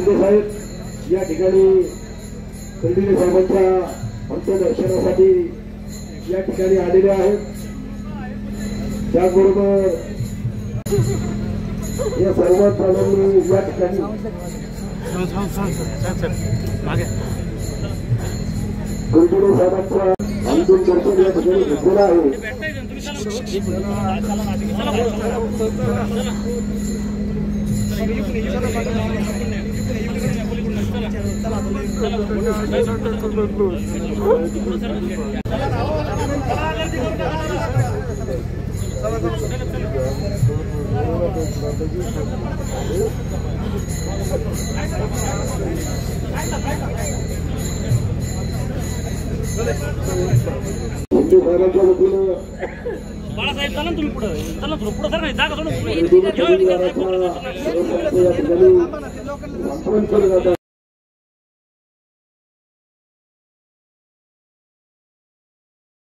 शिंदे साहेब या ठिकाणी खंडिले साहेबांच्या अंत्यदर्शनासाठी या ठिकाणी आलेले आहेत। त्याचबरोबर या सर्व प्राण्यांनी या ठिकाणी खंडिले साहेबांच्या अंत्यदर्शन या ठिकाणी घेतलेलं आहे। बाळासाहेब चला तुम्ही पुढे चला पुढे सर नाही जागा सोडून